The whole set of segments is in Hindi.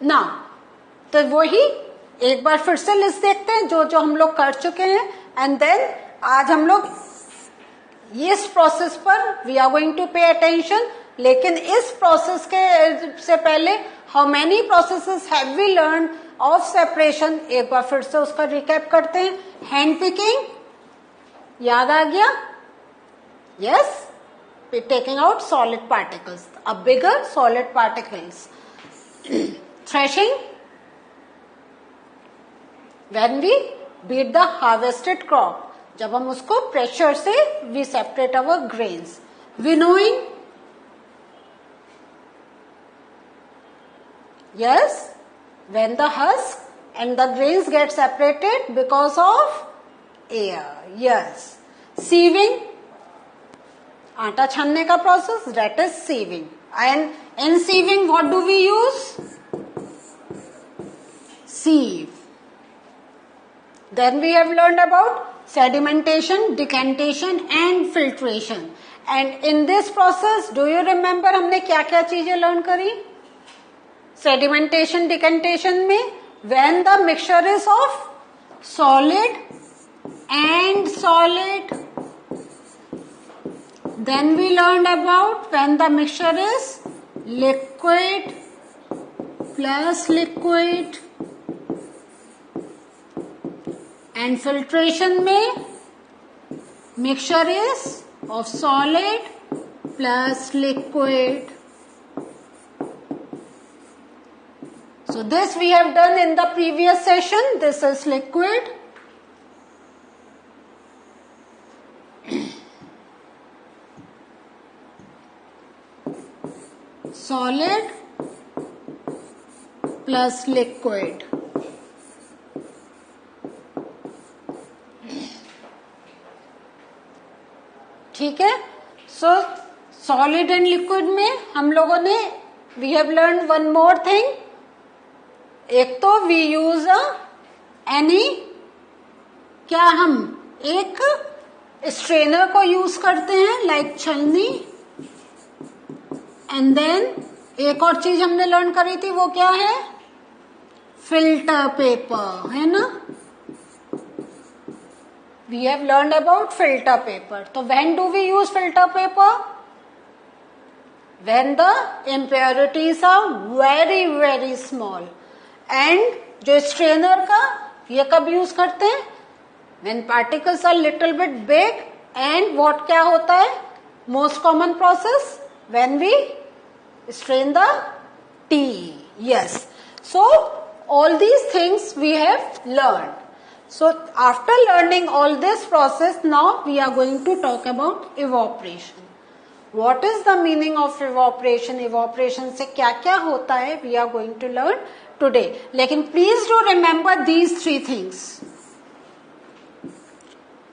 ना, तो वही एक बार फिर से लिस्ट देखते हैं जो जो हम लोग कर चुके हैं, एंड देन आज हम लोग इस प्रोसेस पर we are going to pay attention. लेकिन इस प्रोसेस के से पहले how many processes have we learn of separation, एक बार फिर से उसका रिकैप करते हैं। हैंड पिकिंग याद आ गया? Yes, taking out solid particles, a bigger solid particles. Threshing, when we beat the harvested crop, जब हम उसको pressure से we separate our grains. Winnowing, yes, when the husk and the grains get separated because of air. Yes. Sieving, आटा छानने का process, that is sieving. And in sieving what do we use? Sieve. Then we have learned about sedimentation, decantation and filtration. And in this process do you remember हमने क्या क्या चीजें लर्न करी? Sedimentation, decantation में when the mixture is of solid and solid. Then we learned about when the mixture is liquid plus liquid, and filtration में mixture is of solid plus liquid. So this we have done in the previous session. This is liquid. Solid plus liquid. ठीक है? सो सॉलिड एंड लिक्विड में हम लोगों ने we have learn one more thing. एक तो वी यूज एनी, क्या हम एक स्ट्रेनर को यूज करते हैं लाइक छलनी. एंड देन एक और चीज हमने लर्न करी थी, वो क्या है? फिल्टर पेपर, है ना? We have learn about filter paper. तो when do we use filter paper? When the impurities are very very small. And जो स्ट्रेनर का ये कब यूज करते हैं? When particles are little bit big. And what क्या होता है? Most common process when we strain the tea. Yes. So all these things we have learned. So after learning all this process, now we are going to talk about evaporation. What is the meaning of evaporation? Evaporation से क्या क्या होता है? We are going to learn today. लेकिन please do remember these three things.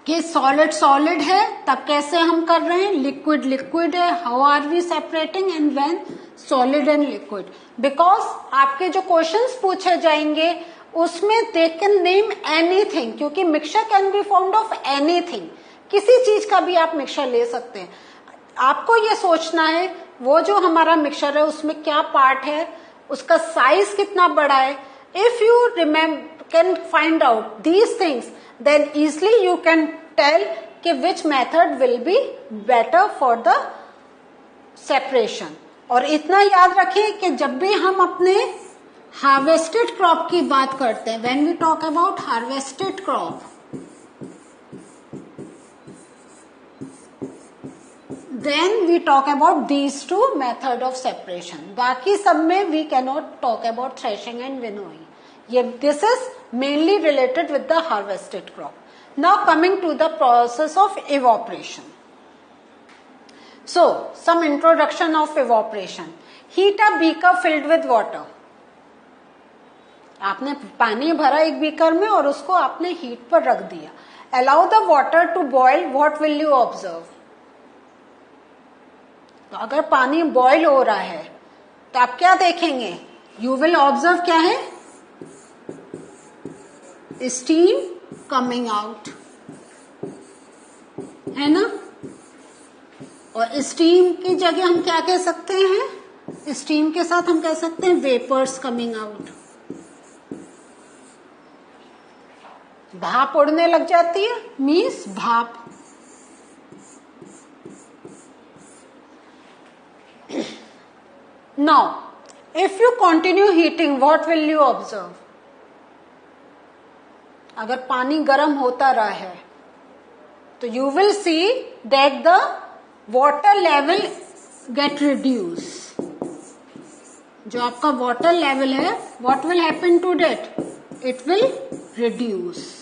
कि सॉलिड सॉलिड है तब कैसे हम कर रहे हैं, लिक्विड लिक्विड है, how are we separating, and when solid and liquid. Because आपके जो क्वेश्चंस पूछे जाएंगे उसमें दे कैन नेम एनीथिंग, क्योंकि mixture can be formed of anything. किसी चीज का भी आप मिक्सचर ले सकते हैं. आपको ये सोचना है वो जो हमारा मिक्सचर है उसमें क्या पार्ट है, उसका साइज कितना बड़ा है. If you can find out these things, then easily you can tell कि which method will be better for the separation. और इतना याद रखें कि जब भी हम अपने harvested crop की बात करते हैं, when we talk about harvested crop, then we talk about these two method of separation. बाकी सब में we cannot talk about threshing and winnowing. This is mainly related with the harvested crop. Now coming to the process of evaporation. So some introduction of evaporation. Heat a beaker filled with water. आपने पानी भरा एक बीकर में और उसको आपने हीट पर रख दिया. Allow the water to boil. What will you observe? तो अगर पानी बॉयल हो रहा है तो आप क्या देखेंगे? You will observe क्या है? स्टीम कमिंग आउट, है ना? और स्टीम की जगह हम क्या कह सकते हैं? स्टीम के साथ हम कह सकते हैं वेपर्स कमिंग आउट, भाप उड़ने लग जाती है, मीन्स भाप। Now if you continue heating what will you observe? अगर पानी गर्म होता रहा है तो you will see that the water level get reduce. जो आपका वाटर लेवल है, what will happen to that? It will reduce.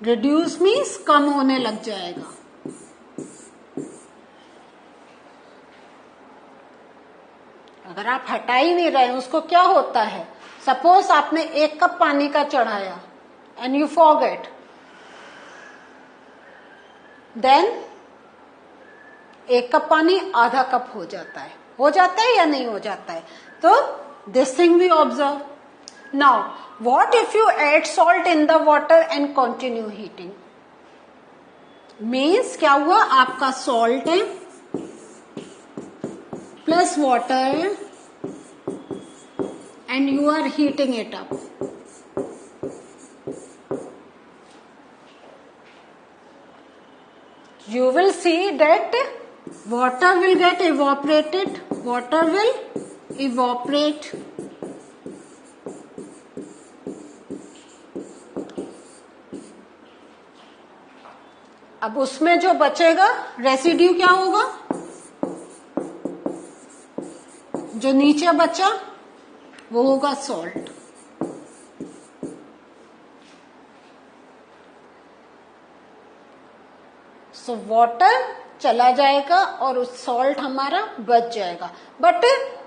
Reduce means कम होने लग जाएगा। अगर आप हटा ही नहीं रहे उसको, क्या होता है? सपोज आपने 1 कप पानी का चढ़ाया and you forget, then 1 cup पानी आधा कप हो जाता है। हो जाता है या नहीं हो जाता है? तो this thing we observe. Now what if you add salt in the water and continue heating? Means क्या हुआ, आपका सॉल्ट है plus water and you are heating it up. You will see that water will get evaporated. Water will evaporate. अब उसमें जो बचेगा रेसिड्यू क्या होगा? जो नीचे बचा वो होगा सॉल्ट। सो वाटर चला जाएगा और उस सॉल्ट हमारा बच जाएगा। बट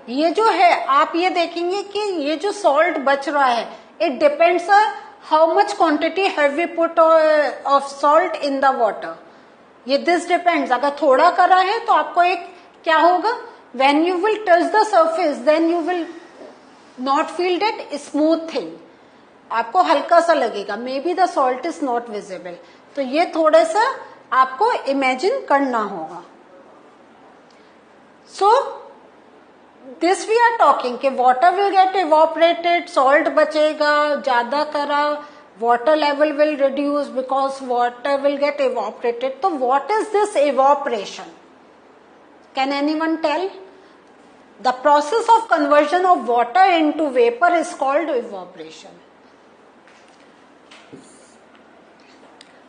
ये जो है, आप ये देखेंगे कि ये जो सॉल्ट बच रहा है, it depends how much quantity have we put of salt in the water. ये दिस डिपेंड्स। अगर थोड़ा करा है तो आपको एक क्या होगा, when you will touch the surface then you will not feel that smooth thing. आपको हल्का सा लगेगा, maybe the salt is not visible. तो ये थोड़ा सा आपको इमेजिन करना होगा। So this we are talking कि water will get evaporated, salt बचेगा, ज्यादा करा water level will reduce because water will get evaporated. तो what is this evaporation? Can anyone tell? The process of conversion of water into vapor is called evaporation.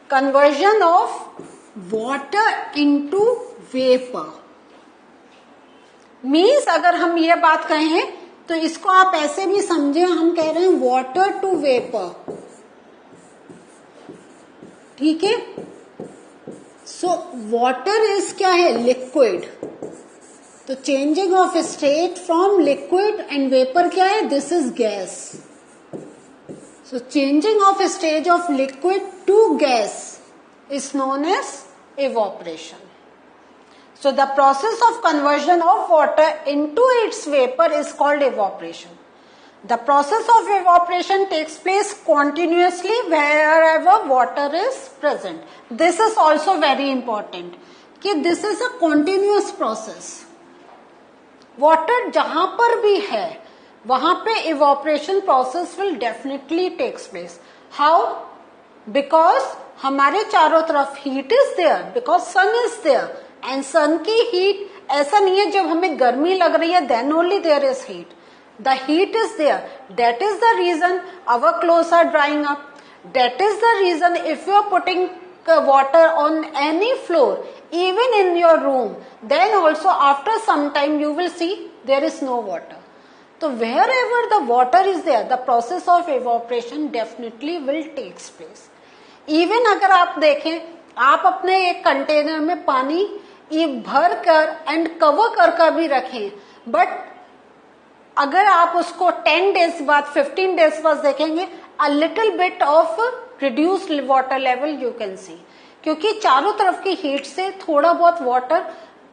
Conversion of water into vapor means, अगर हम ये बात कहें तो इसको आप ऐसे भी समझे, हम कह रहे हैं water to vapor, ठीक है? So water is क्या है? Liquid. तो changing of state from liquid and vapour क्या है? This is gas. So changing of stage of liquid to gas is known as evaporation. So the process of conversion of water into its vapor is called evaporation. The process of evaporation takes place continuously wherever water is present. This is also very important कि this is a continuous process. Water जहां पर भी है वहां पे evaporation process will definitely takes place. How? Because हमारे चारों तरफ heat is there, because sun is there, and sun की हीट ऐसा नहीं है जब हमें गर्मी लग रही है then only there is heat. The heat is there. That is the reason our clothes are drying up. That is the reason if you are putting water on any floor, even in your room, then also after some time you will see there is no water. So wherever the water is there, the process of evaporation definitely will takes place. Even अगर आप देखें, आप अपने एक कंटेनर में पानी भर कर एंड कवर कर भी रखें, बट अगर आप उसको 10 डेज बाद 15 डेज बाद देखेंगे, a little bit of reduced water level you can see, क्योंकि चारों तरफ की हीट से थोड़ा बहुत वाटर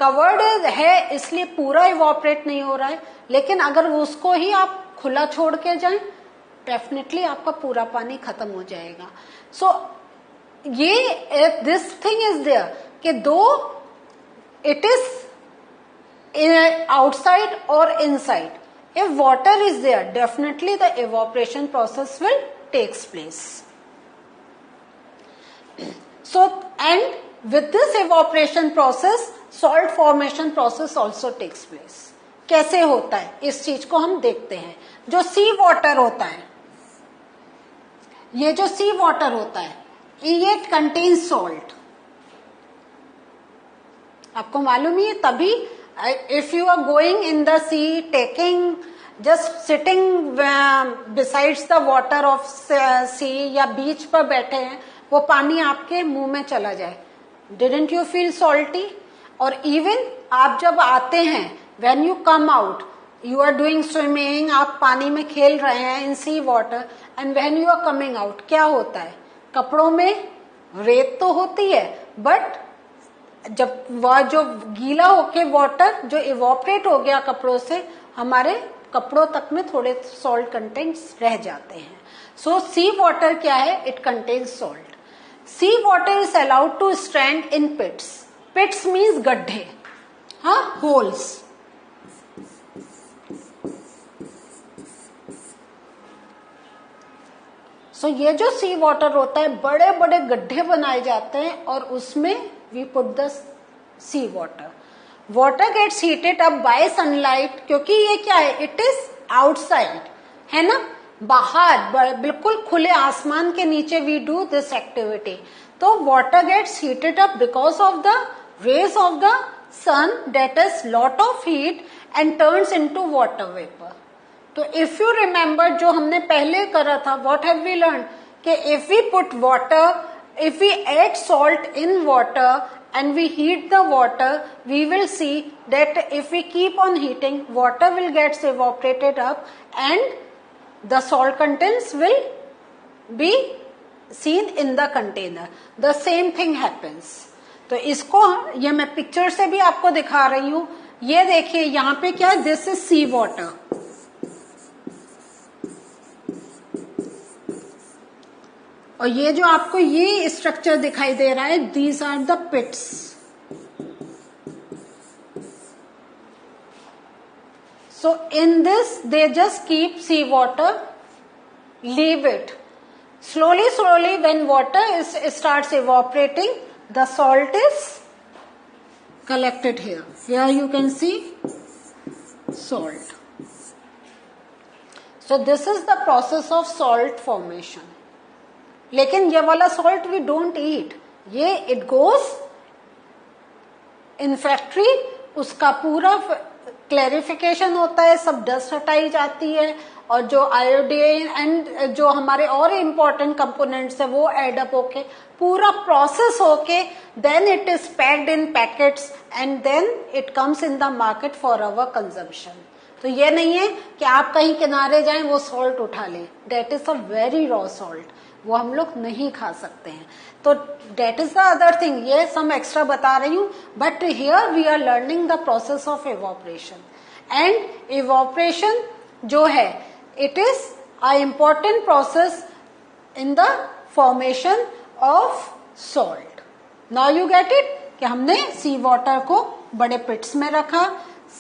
कवर्ड है इसलिए पूरा इवॉपरेट नहीं हो रहा है. लेकिन अगर उसको ही आप खुला छोड़ के जाएं डेफिनेटली आपका पूरा पानी खत्म हो जाएगा. सो ये दिस थिंग इज देयर कि दो it is outside or inside. If water is there, definitely the evaporation process will takes place. So, and with this evaporation process, salt formation process also takes place. कैसे होता है इस चीज को हम देखते हैं. जो सी वाटर होता है, ये जो सी वाटर होता है, ये कंटेन्स सॉल्ट. आपको मालूम ही है, तभी if you are going in the sea, taking just sitting besides the water of sea, या बीच पर बैठे हैं, वो पानी आपके मुंह में चला जाए, डिडंट यू फील सॉल्टी? और इवन आप जब आते हैं, when you come out, you are doing swimming, आप पानी में खेल रहे हैं in sea water, and when you are coming out, क्या होता है? कपड़ों में रेत तो होती है, बट जब वह जो गीला होके वाटर जो इवोपरेट हो गया कपड़ों से, हमारे कपड़ों तक में थोड़े सॉल्ट कंटेंट्स रह जाते हैं. सो सी वाटर क्या है? It contains salt. Sea water is allowed to stand in pits. Pits means गड्ढे, हाँ, होल्स. सो ये जो सी वाटर होता है, बड़े बड़े गड्ढे बनाए जाते हैं और उसमें we put the sea water. Water gets heated up by sunlight, क्योंकि ये क्या है? इट इज आउटसाइड, है ना, बाहर बिल्कुल खुले आसमान के नीचे वी डू दिस एक्टिविटी. तो water gets heated up because of the rays of the sun that is lot of heat and turns into water vapor. तो if you remember जो हमने पहले करा था, what have we learned? कि if we put water, if we add salt in water and we heat the water, we will see that if we keep on heating, water will get evaporated up and the salt contents will be seen in the container. The same thing happens. तो इसको ये मैं पिक्चर से भी आपको दिखा रही हूं. ये देखिए यहाँ पे क्या है? This is sea water. और ये जो आपको ये स्ट्रक्चर दिखाई दे रहा है, these are the pits. So in this they just keep sea water, leave it. Slowly, when water starts evaporating, the salt is collected here. Here you can see salt. So this is the process of salt formation. लेकिन ये वाला salt we don't eat. ये it goes in factory, उसका पूरा क्लैरिफिकेशन होता है, सब डस्ट हटाई जाती है, और जो आयोडीन एंड जो हमारे और इम्पोर्टेंट कंपोनेंट्स है वो एड अप होके पूरा प्रोसेस होके then it is packed in packets and then it comes in the market for our consumption. तो ये नहीं है कि आप कहीं किनारे जाएं वो सॉल्ट उठा लें. That is a very raw salt, वो हम लोग नहीं खा सकते हैं. तो that is the other thing. ये सम एक्स्ट्रा बता रही हूं, but here we are learning the process of evaporation. And evaporation जो है, it is an important process in the formation of salt. Now you get it कि हमने सी वाटर को बड़े पिट्स में रखा,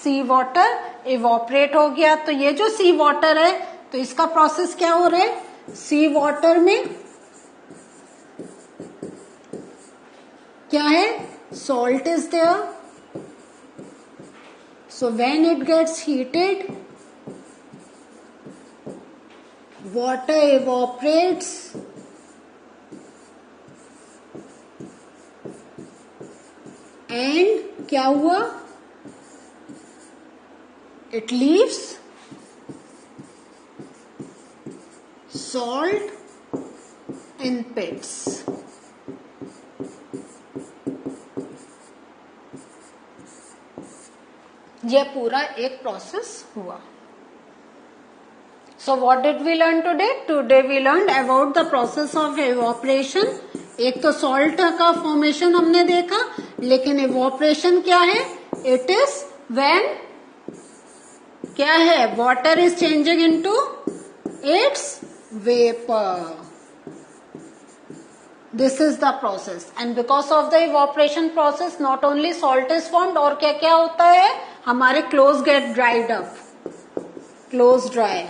सी वाटर इवोपरेट हो गया. तो ये जो सी वाटर है, तो इसका प्रोसेस क्या हो रहा है? सी वाटर में क्या है? Salt is there. So when it gets heated, water evaporates and क्या हुआ? It leaves salt in pits. यह पूरा एक प्रोसेस हुआ. So what did we learn today? Today we learned about the process of evaporation. एक तो salt का formation हमने देखा, लेकिन evaporation क्या है? It is when क्या है? Water is changing into its vapor. This is the process and because of the evaporation process not only salt is formed और क्या क्या होता है, हमारे clothes get dried up, clothes dry,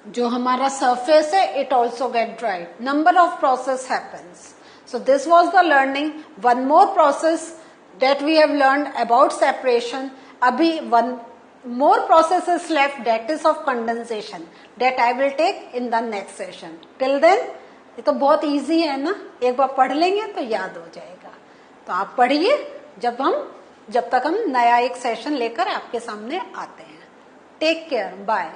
जो हमारा सरफेस है it also get dried, number of process happens. So this was the learning. One more process that we have learned about separation. Abhi one more process is left, that is of condensation, that I will take in the next session. Till then, ये तो बहुत easy है ना, एक बार पढ़ लेंगे तो याद हो जाएगा. तो आप पढ़िए जब तक हम नया एक सेशन लेकर आपके सामने आते हैं. Take care. Bye.